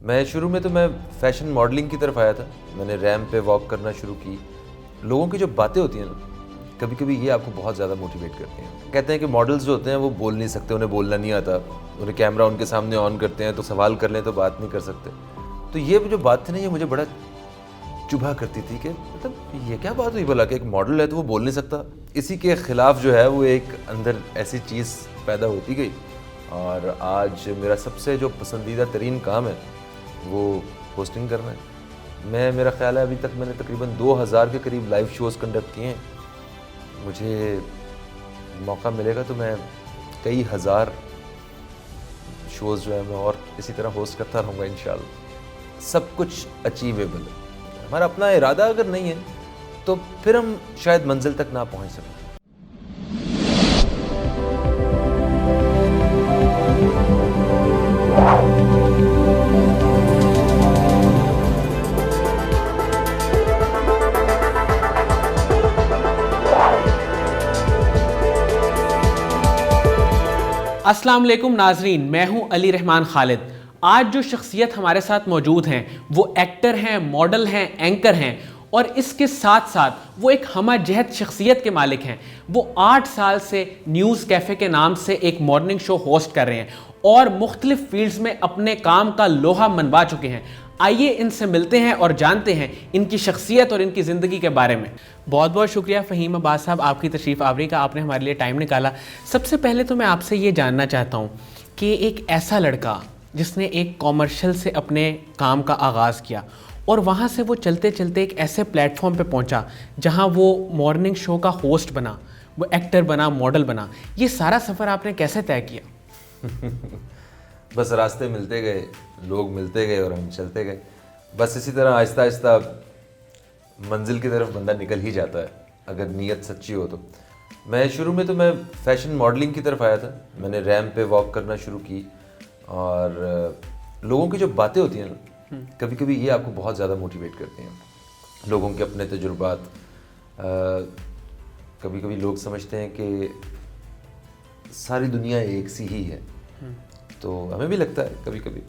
میں شروع میں تو میں فیشن ماڈلنگ کی طرف آیا تھا. میں نے ریمپ پہ واک کرنا شروع کی. لوگوں کی جو باتیں ہوتی ہیں نا, کبھی کبھی یہ آپ کو بہت زیادہ موٹیویٹ کرتی ہیں. کہتے ہیں کہ ماڈلز جو ہوتے ہیں وہ بول نہیں سکتے, انہیں بولنا نہیں آتا, انہیں کیمرہ ان کے سامنے آن کرتے ہیں تو سوال کر لیں تو بات نہیں کر سکتے. تو یہ جو بات تھی نا, یہ مجھے بڑا چبھا کرتی تھی کہ مطلب یہ کیا بات ہوئی بھلا کہ ایک ماڈل ہے تو وہ بول نہیں سکتا. اسی کے خلاف جو ہے وہ ایک اندر ایسی چیز پیدا ہوتی گئی, اور آج میرا سب سے جو پسندیدہ ترین کام ہے وہ ہوسٹنگ کرنا ہے. میرا خیال ہے ابھی تک میں نے تقریباً 2000 کے قریب لائیو شوز کنڈکٹ کیے ہیں. مجھے موقع ملے گا تو میں کئی ہزار شوز جو ہے میں اور اسی طرح ہوسٹ کرتا رہوں گا انشاءاللہ. سب کچھ اچیویبل ہے. ہمارا اپنا ارادہ اگر نہیں ہے تو پھر ہم شاید منزل تک نہ پہنچ سکیں. السلام علیکم ناظرین, میں ہوں علی رحمان خالد. آج جو شخصیت ہمارے ساتھ موجود ہیں وہ ایکٹر ہیں, ماڈل ہیں, اینکر ہیں, اور اس کے ساتھ ساتھ وہ ایک ہمہ جہت شخصیت کے مالک ہیں. وہ 8 سال سے نیوز کیفے کے نام سے ایک مارننگ شو ہوسٹ کر رہے ہیں اور مختلف فیلڈز میں اپنے کام کا لوہا منوا چکے ہیں. آئیے ان سے ملتے ہیں اور جانتے ہیں ان کی شخصیت اور ان کی زندگی کے بارے میں. بہت بہت شکریہ فہیم عباس صاحب آپ کی تشریف آوری کا, آپ نے ہمارے لیے ٹائم نکالا. سب سے پہلے تو میں آپ سے یہ جاننا چاہتا ہوں کہ ایک ایسا لڑکا جس نے ایک کامرشل سے اپنے کام کا آغاز کیا اور وہاں سے وہ چلتے چلتے ایک ایسے پلیٹ فارم پہ پہنچا جہاں وہ مارننگ شو کا ہوسٹ بنا, وہ ایکٹر بنا, ماڈل بنا, یہ سارا سفر آپ نے کیسے طے کیا؟ بس راستے ملتے گئے, لوگ ملتے گئے اور ہم چلتے گئے. بس اسی طرح آہستہ آہستہ منزل کی طرف بندہ نکل ہی جاتا ہے اگر نیت سچی ہو تو. میں شروع میں تو میں فیشن ماڈلنگ کی طرف آیا تھا. میں نے ریمپ پہ واک کرنا شروع کی, اور لوگوں کی جو باتیں ہوتی ہیں نا, کبھی کبھی یہ آپ کو بہت زیادہ موٹیویٹ کرتی ہیں. لوگوں کے اپنے تجربات, کبھی کبھی لوگ سمجھتے ہیں کہ ساری دنیا ایک سی ہی ہے, تو ہمیں بھی لگتا ہے کبھی کبھی.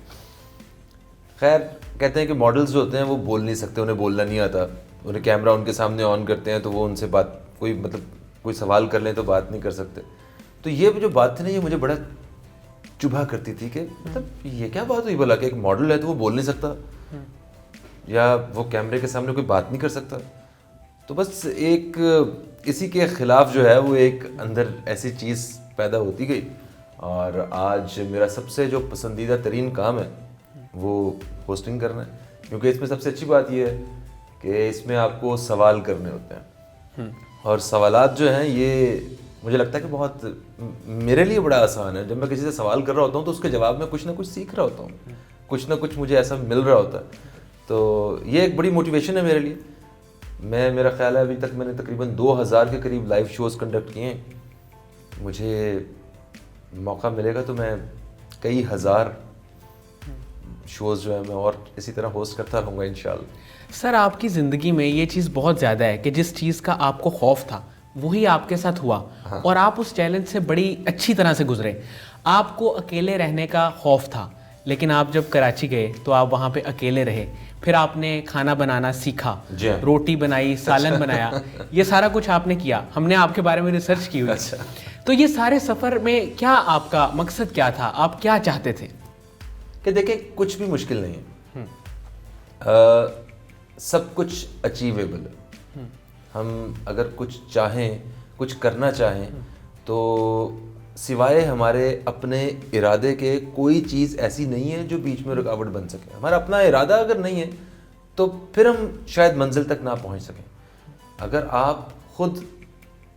خیر, کہتے ہیں کہ ماڈلز جو ہوتے ہیں وہ بول نہیں سکتے, انہیں بولنا نہیں آتا, انہیں کیمرہ ان کے سامنے آن کرتے ہیں تو وہ ان سے بات کوئی سوال کر لیں تو بات نہیں کر سکتے. تو یہ جو بات تھی نا, یہ مجھے بڑا چبھا کرتی تھی کہ مطلب یہ کیا بات ہوئی بھلا کہ ایک ماڈل ہے تو وہ بول نہیں سکتا, یا وہ کیمرے کے سامنے کوئی بات نہیں کر سکتا. تو بس ایک اسی کے خلاف جو ہے وہ ایک اندر ایسی چیز پیدا ہوتی گئی, اور آج میرا سب سے جو پسندیدہ ترین کام ہے وہ ہوسٹنگ کرنا ہے. کیونکہ اس میں سب سے اچھی بات یہ ہے کہ اس میں آپ کو سوال کرنے ہوتے ہیں, اور سوالات جو ہیں یہ مجھے لگتا ہے کہ بہت میرے لیے بڑا آسان ہے. جب میں کسی سے سوال کر رہا ہوتا ہوں تو اس کے جواب میں کچھ نہ کچھ سیکھ رہا ہوتا ہوں, کچھ نہ کچھ مجھے ایسا مل رہا ہوتا ہے. تو یہ ایک بڑی موٹیویشن ہے میرے لیے. میرا خیال ہے ابھی تک میں نے تقریباً 2000 کے قریب لائیو شوز کنڈکٹ کیے ہیں. مجھے موقع ملے گا تو میں کئی ہزار شوز جو ہے میں اور اسی طرح ہوسٹ کرتا رہوں گا انشاءاللہ. سر, آپ کی زندگی میں یہ چیز بہت زیادہ ہے کہ جس چیز کا آپ کو خوف تھا وہی آپ کے ساتھ ہوا, اور آپ اس چیلنج سے بڑی اچھی طرح سے گزرے. آپ کو اکیلے رہنے کا خوف تھا, لیکن آپ جب کراچی گئے تو آپ وہاں پہ اکیلے رہے. پھر آپ نے کھانا بنانا سیکھا, روٹی بنائی, سالن بنایا, یہ سارا کچھ آپ نے کیا. ہم نے آپ کے بارے میں ریسرچ کی ہوئی. تو یہ سارے سفر میں کیا آپ کا مقصد کیا تھا, آپ کیا چاہتے تھے؟ کہ دیکھیں, کچھ بھی مشکل نہیں ہے, سب کچھ اچیویبل ہے. ہم اگر کچھ چاہیں, کچھ کرنا چاہیں, تو سوائے ہمارے اپنے ارادے کے کوئی چیز ایسی نہیں ہے جو بیچ میں رکاوٹ بن سکے. ہمارا اپنا ارادہ اگر نہیں ہے تو پھر ہم شاید منزل تک نہ پہنچ سکیں. اگر آپ خود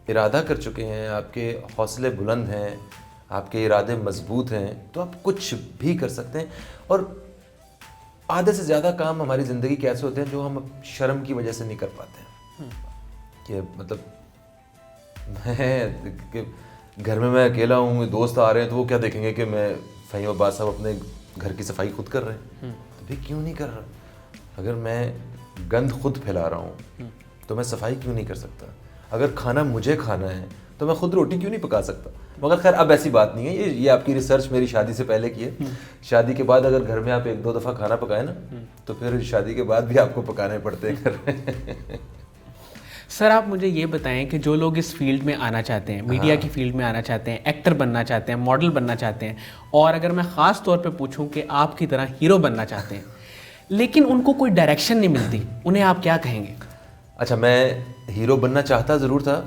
ارادہ کر چکے ہیں, آپ کے حوصلے بلند ہیں, آپ کے ارادے مضبوط ہیں, تو آپ کچھ بھی کر سکتے ہیں. اور آدھے سے زیادہ کام ہماری زندگی کے ایسے ہوتے ہیں جو ہم شرم کی وجہ سے نہیں کر پاتے ہیں. کہ مطلب میں گھر میں اکیلا ہوں, دوست آ رہے ہیں تو وہ کیا دیکھیں گے کہ میں فہیم عباس صاحب اپنے گھر کی صفائی خود کر رہے ہیں. تو بھی کیوں نہیں کر رہا؟ اگر میں گند خود پھیلا رہا ہوں تو میں صفائی کیوں نہیں کر سکتا؟ اگر کھانا مجھے کھانا ہے تو میں خود روٹی کیوں نہیں پکا سکتا؟ مگر خیر اب ایسی بات نہیں ہے, یہ آپ کی ریسرچ میری شادی سے پہلے کی ہے. شادی کے بعد اگر گھر میں آپ 1-2 دفعہ کھانا پکائیں نا تو پھر شادی کے بعد بھی آپ کو پکانے پڑتے ہیں گھر میں. سر آپ مجھے یہ بتائیں کہ جو لوگ اس فیلڈ میں آنا چاہتے ہیں, میڈیا کی فیلڈ میں آنا چاہتے ہیں, ایکٹر بننا چاہتے ہیں, ماڈل بننا چاہتے ہیں, اور اگر میں خاص طور پہ پوچھوں کہ آپ کی طرح ہیرو بننا چاہتے ہیں, لیکن ان کو کوئی ڈائریکشن نہیں ملتی, انہیں آپ کیا کہیں گے؟ اچھا, میں ہیرو بننا چاہتا ضرور تھا,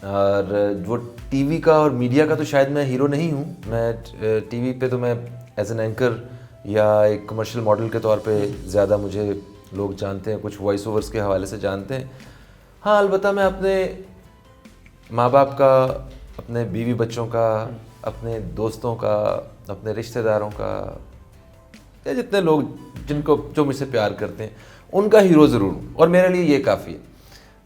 اور وہ ٹی وی کا اور میڈیا کا تو شاید میں ہیرو نہیں ہوں. میں ٹی وی پہ تو میں ایز این اینکر یا ایک کمرشل ماڈل کے طور پہ زیادہ مجھے لوگ جانتے ہیں, کچھ وائس اوورس کے حوالے سے جانتے ہیں. ہاں البتہ میں اپنے ماں باپ کا, اپنے بیوی بچوں کا, اپنے دوستوں کا, اپنے رشتہ داروں کا, یا جتنے لوگ جو مجھ سے پیار کرتے ہیں ان کا ہیرو ضرور ہوں, اور میرے لیے یہ کافی ہے.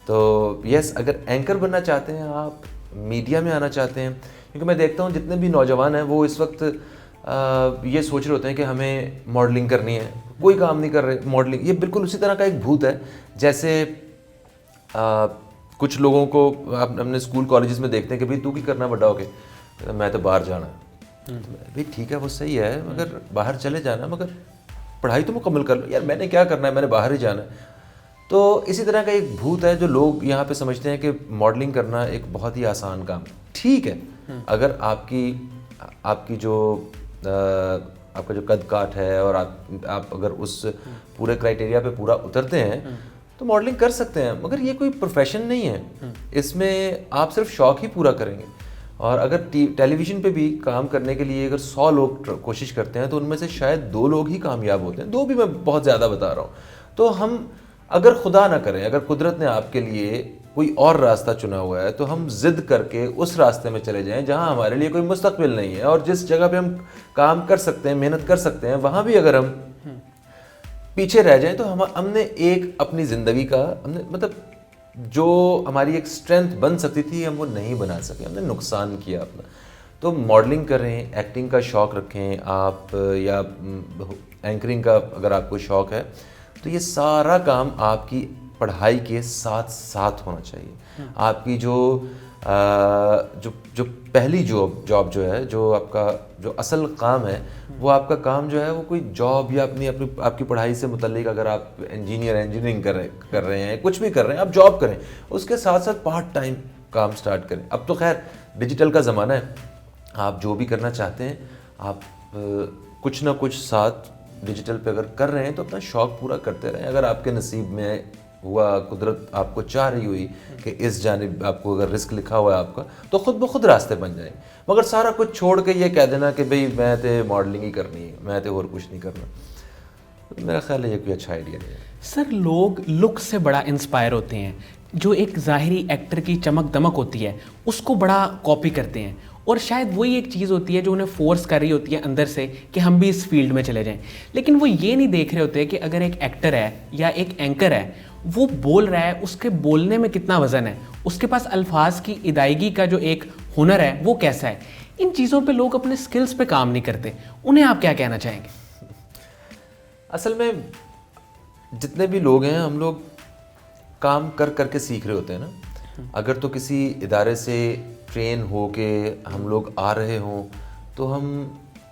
تو یس, اگر اینکر بننا چاہتے ہیں آپ, میڈیا میں آنا چاہتے ہیں, کیونکہ میں دیکھتا ہوں جتنے بھی نوجوان ہیں وہ اس وقت یہ سوچ رہے ہوتے ہیں کہ ہمیں ماڈلنگ کرنی ہے, کوئی کام نہیں کر رہے. ماڈلنگ یہ بالکل اسی طرح کا ایک بھوت ہے جیسے کچھ لوگوں کو ہم نے اسکول کالجز میں دیکھتے ہیں کہ بھائی تو کی کرنا بڑا ہو کے, میں تو باہر جانا ہے. بھائی ٹھیک ہے وہ صحیح ہے, مگر باہر چلے جانا, مگر پڑھائی تو مکمل کر لو. یار میں نے کیا کرنا ہے, میں نے باہر ہی جانا ہے. تو اسی طرح کا ایک بھوت ہے جو لوگ یہاں پہ سمجھتے ہیں کہ ماڈلنگ کرنا ایک بہت ہی آسان کام ہے. ٹھیک ہے, اگر آپ کی جو آپ کا جو قد کاٹ ہے اور آپ اگر اس پورے کرائٹیریا پہ پورا اترتے ہیں تو ماڈلنگ کر سکتے ہیں, مگر یہ کوئی پروفیشن نہیں ہے. اس میں آپ صرف شوق ہی پورا کریں گے. اور اگر ٹیلی ویژن پہ بھی کام کرنے کے لیے اگر 100 لوگ کوشش کرتے ہیں تو ان میں سے شاید 2 لوگ ہی کامیاب ہوتے ہیں. 2 بھی میں بہت زیادہ بتا رہا ہوں. تو ہم اگر خدا نہ کریں, اگر قدرت نے آپ کے لیے کوئی اور راستہ چنا ہوا ہے تو ہم ضد کر کے اس راستے میں چلے جائیں جہاں ہمارے لیے کوئی مستقبل نہیں ہے, اور جس جگہ پہ ہم کام کر سکتے ہیں, محنت کر سکتے ہیں, وہاں بھی اگر ہم پیچھے رہ جائیں تو ہم نے ایک اپنی زندگی کا مطلب جو ہماری ایک اسٹرینتھ بن سکتی تھی ہم وہ نہیں بنا سکے, ہم نے نقصان کیا اپنا. تو ماڈلنگ کریں, ایکٹنگ کا شوق رکھیں آپ, یا اینکرنگ کا اگر آپ کو شوق ہے, تو یہ سارا کام آپ کی پڑھائی کے ساتھ ساتھ ہونا چاہیے. آپ کی جو پہلی جاب جو ہے, جو آپ کا جو اصل کام ہے, وہ آپ کا کام جو ہے وہ کوئی جاب یا آپ کی پڑھائی سے متعلق, اگر آپ انجینئرنگ کر رہے ہیں, کچھ بھی کر رہے ہیں, آپ جاب کریں, اس کے ساتھ ساتھ پارٹ ٹائم کام سٹارٹ کریں. اب تو خیر ڈیجیٹل کا زمانہ ہے, آپ جو بھی کرنا چاہتے ہیں آپ کچھ نہ کچھ ساتھ ڈیجیٹل پہ اگر کر رہے ہیں تو اپنا شوق پورا کرتے رہیں. اگر آپ کے نصیب میں ہوا, قدرت آپ کو چاہ رہی ہوئی کہ اس جانب آپ کو اگر رزق لکھا ہوا ہے آپ کا, تو خود بخود راستے بن جائیں. مگر سارا کچھ چھوڑ کے یہ کہہ دینا کہ بھئی میں تے ماڈلنگ ہی کرنی ہے, میں تے اور کچھ نہیں کرنا, میرا خیال ہے یہ کوئی اچھا آئیڈیا نہیں ہے. سر لوگ لک سے بڑا انسپائر ہوتے ہیں, جو ایک ظاہری ایکٹر کی چمک دمک ہوتی ہے اس کو بڑا کاپی کرتے ہیں, اور شاید وہی ایک چیز ہوتی ہے جو انہیں فورس کر رہی ہوتی ہے اندر سے کہ ہم بھی اس فیلڈ میں چلے جائیں. لیکن وہ یہ نہیں دیکھ رہے ہوتے کہ اگر ایک ایکٹر ہے یا ایک اینکر ہے, وہ بول رہا ہے, اس کے بولنے میں کتنا وزن ہے, اس کے پاس الفاظ کی ادائیگی کا جو ایک ہنر ہے وہ کیسا ہے. ان چیزوں پہ لوگ اپنے سکلز پہ کام نہیں کرتے. انہیں آپ کیا کہنا چاہیں گے؟ اصل میں جتنے بھی لوگ ہیں, ہم لوگ کام کر کے سیکھ رہے ہوتے ہیں نا. اگر تو کسی ادارے سے ٹرین ہو کے ہم لوگ آ رہے ہوں تو ہم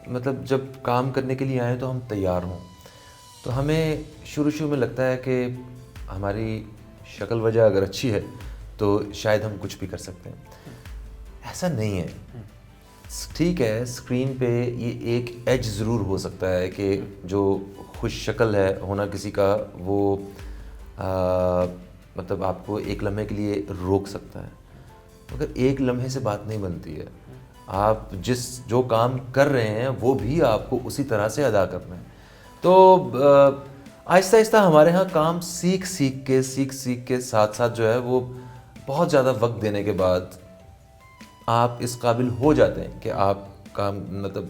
مطلب جب کام کرنے کے لیے آئیں تو ہم تیار ہوں. تو ہمیں شروع میں لگتا ہے کہ ہماری شکل وجہ اگر اچھی ہے تو شاید ہم کچھ بھی کر سکتے ہیں. ایسا نہیں ہے. ٹھیک ہے, اسکرین پہ یہ ایک ایج ضرور ہو سکتا ہے کہ جو خوش شکل ہے ہونا کسی کا, وہ مطلب آپ کو ایک لمحے کے لیے روک سکتا ہے, مگر ایک لمحے سے بات نہیں بنتی ہے. آپ جو کام کر رہے ہیں وہ بھی آپ کو اسی طرح سے ادا کرنا ہے. تو آہستہ آہستہ ہمارے ہاں کام سیکھ کے ساتھ ساتھ جو ہے وہ بہت زیادہ وقت دینے کے بعد آپ اس قابل ہو جاتے ہیں کہ آپ کام مطلب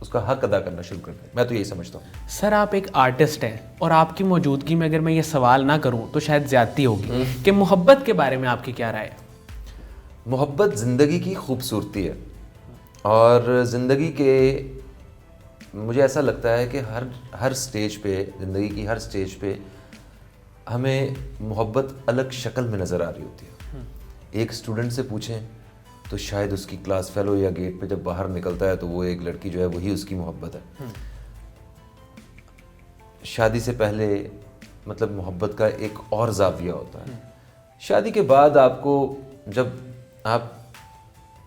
اس کا حق ادا کرنا شروع کرتے ہیں. میں تو یہی سمجھتا ہوں. سر آپ ایک آرٹسٹ ہیں, اور آپ کی موجودگی میں اگر میں یہ سوال نہ کروں تو شاید زیادتی ہوگی کہ محبت کے بارے میں آپ کی کیا رائے ہے؟ محبت زندگی کی خوبصورتی ہے, اور زندگی کے مجھے ایسا لگتا ہے کہ ہر سٹیج پہ, زندگی کی ہر سٹیج پہ ہمیں محبت الگ شکل میں نظر آ رہی ہوتی ہے. ایک اسٹوڈنٹ سے پوچھیں تو شاید اس کی کلاس فیلو یا گیٹ پہ جب باہر نکلتا ہے تو وہ ایک لڑکی جو ہے وہی اس کی محبت ہے. شادی سے پہلے مطلب محبت کا ایک اور زاویہ ہوتا ہے. شادی کے بعد آپ کو جب آپ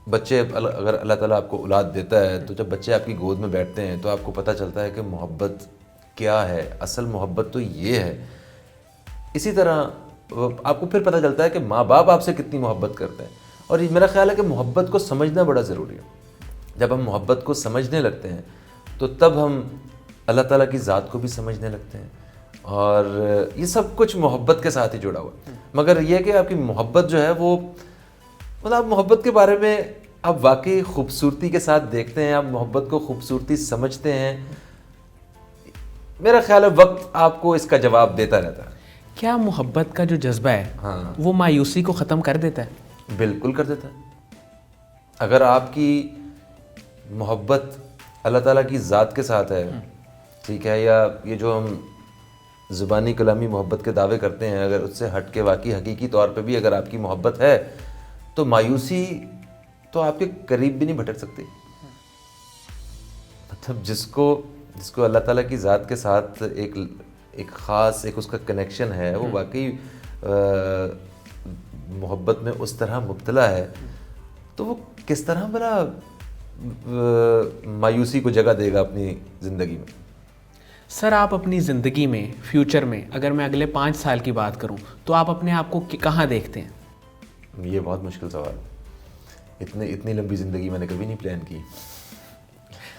بچے اگر اللہ تعالیٰ آپ کو اولاد دیتا ہے تو جب بچے آپ کی گود میں بیٹھتے ہیں تو آپ کو پتہ چلتا ہے کہ محبت کیا ہے, اصل محبت تو یہ ہے. اسی طرح آپ کو پھر پتہ چلتا ہے کہ ماں باپ آپ سے کتنی محبت کرتے ہیں. اور میرا خیال ہے کہ محبت کو سمجھنا بڑا ضروری ہے. جب ہم محبت کو سمجھنے لگتے ہیں تو تب ہم اللہ تعالیٰ کی ذات کو بھی سمجھنے لگتے ہیں, اور یہ سب کچھ محبت کے ساتھ ہی جڑا ہوا ہے. مگر یہ کہ آپ کی محبت جو ہے وہ مطلب آپ محبت کے بارے میں آپ واقعی خوبصورتی کے ساتھ دیکھتے ہیں, آپ محبت کو خوبصورتی سمجھتے ہیں. میرا خیال ہے وقت آپ کو اس کا جواب دیتا رہتا ہے. کیا محبت کا جو جذبہ ہے وہ مایوسی کو ختم کر دیتا ہے؟ بالکل کر دیتا ہے. اگر آپ کی محبت اللہ تعالیٰ کی ذات کے ساتھ ہے, ٹھیک ہے, یا یہ جو ہم زبانی کلامی محبت کے دعوے کرتے ہیں, اگر اس سے ہٹ کے واقعی حقیقی طور پہ بھی اگر آپ کی محبت ہے تو مایوسی تو آپ کے قریب بھی نہیں بھٹک سکتی. مطلب جس کو اللہ تعالیٰ کی ذات کے ساتھ ایک خاص ایک اس کا کنیکشن ہے, وہ واقعی محبت میں اس طرح مبتلا ہے, تو وہ کس طرح بھلا مایوسی کو جگہ دے گا اپنی زندگی میں. سر آپ اپنی زندگی میں فیوچر میں اگر میں اگلے 5 سال کی بات کروں تو آپ اپنے آپ کو کہاں دیکھتے ہیں؟ یہ بہت مشکل سوال ہے. اتنی لمبی زندگی میں نے کبھی نہیں پلان کی.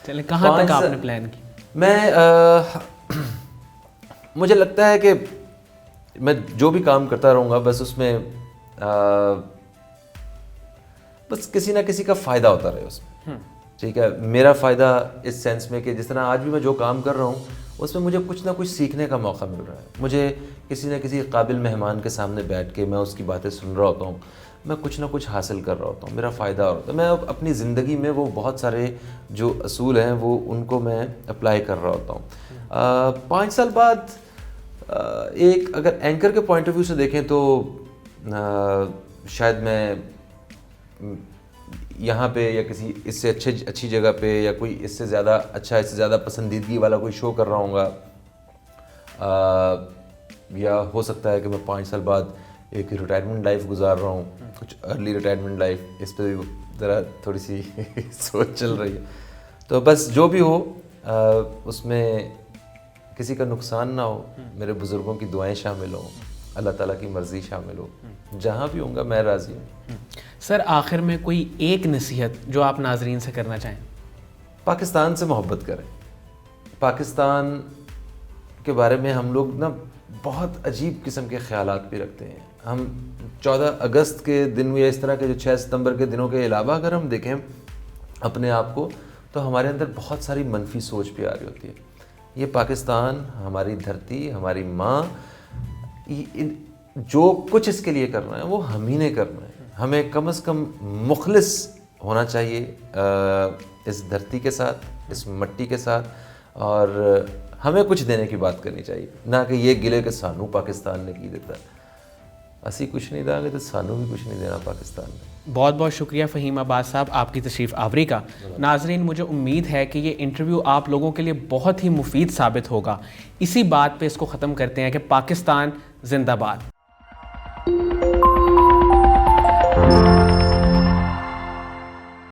چلیں کہاں تک آپ نے پلان کی؟ مجھے لگتا ہے کہ میں جو بھی کام کرتا رہوں گا بس اس میں بس کسی نہ کسی کا فائدہ ہوتا رہے اس میں. ٹھیک ہے, میرا فائدہ اس سینس میں کہ جس طرح آج بھی میں جو کام کر رہا ہوں اس میں مجھے کچھ نہ کچھ سیکھنے کا موقع مل رہا ہے. مجھے کسی نہ کسی قابل مہمان کے سامنے بیٹھ کے میں اس کی باتیں سن رہا ہوتا ہوں, میں کچھ نہ کچھ حاصل کر رہا ہوتا ہوں, میرا فائدہ ہوتا ہے. میں اپنی زندگی میں وہ بہت سارے جو اصول ہیں وہ ان کو میں اپلائی کر رہا ہوتا ہوں. 5 سال بعد ایک اگر اینکر کے پوائنٹ آف ویو سے دیکھیں تو شاید میں یہاں پہ یا کسی اس سے اچھی جگہ پہ یا کوئی اس سے زیادہ اچھا, اس سے زیادہ پسندیدگی والا کوئی شو کر رہا ہوں گا, یا ہو سکتا ہے کہ میں 5 سال بعد ایک ریٹائرمنٹ لائف گزار رہا ہوں, کچھ ارلی ریٹائرمنٹ لائف. اس پہ بھی ذرا تھوڑی سی سوچ چل رہی ہے. تو بس جو بھی ہو اس میں کسی کا نقصان نہ ہو, میرے بزرگوں کی دعائیں شامل ہوں, اللہ تعالیٰ کی مرضی شامل ہو, جہاں بھی ہوں گا میں راضی ہوں. سر آخر میں کوئی ایک نصیحت جو آپ ناظرین سے کرنا چاہیں؟ پاکستان سے محبت کریں. پاکستان کے بارے میں ہم لوگ نا بہت عجیب قسم کے خیالات بھی رکھتے ہیں. ہم 14 اگست کے دن یا اس طرح کے جو 6 ستمبر کے دنوں کے علاوہ اگر ہم دیکھیں اپنے آپ کو تو ہمارے اندر بہت ساری منفی سوچ بھی آ رہی ہوتی ہے. یہ پاکستان, ہماری دھرتی, ہماری ماں, جو کچھ اس کے لیے کرنا ہے وہ ہم ہی نے کرنا ہے. ہمیں کم از کم مخلص ہونا چاہیے اس دھرتی کے ساتھ, اس مٹی کے ساتھ, اور ہمیں کچھ دینے کی بات کرنی چاہیے, نہ کہ یہ گلے کہ سانو پاکستان نے کی دیتا ہے. اسی کچھ نہیں دیں گے تو سانو بھی کچھ نہیں دینا پاکستان نے. بہت بہت شکریہ فہیم عباس صاحب آپ کی تشریف آوری کا. ناظرین مجھے امید ہے کہ یہ انٹرویو آپ لوگوں کے لیے بہت ہی مفید ثابت ہوگا. اسی بات پہ اس کو ختم کرتے ہیں کہ پاکستان زندہ باد.